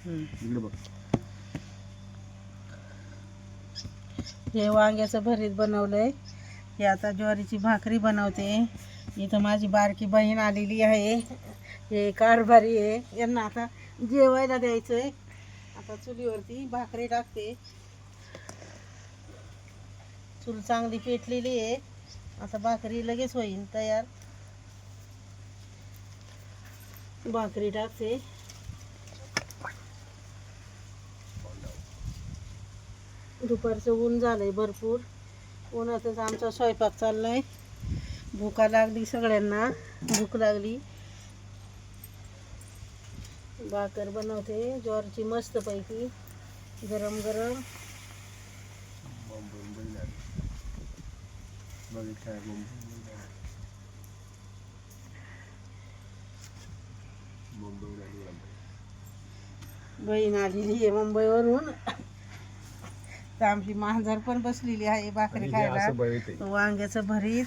इकडे बघ. हे वांग्याचं भरीत बनवलंय. हे आता ज्वारीची भाकरी बनवते. इथं माझी बारकी बहीण आलेली आहे. हे कारभारी आहे. यांना आता जेवायला द्यायचंय. आता चुलीवरती भाकरी टाकते. चूल चांगली पेटलेली आहे. आता भाकरी लगेच होईल तयार. भाकरी टाकते. दुपारचं ऊन झालंय भरपूर. उन्हातच आमचा स्वयंपाक चाललाय. भूका लागली सगळ्यांना. भूक लागली. भाकर बनवते ज्वारीची मस्त पैकी गरम गरम. बहीण आलेली आहे मुंबईवरून. तर आमची मांजर पण बसलेली आहे भाकरी खायला. वांग्याचं भरीत.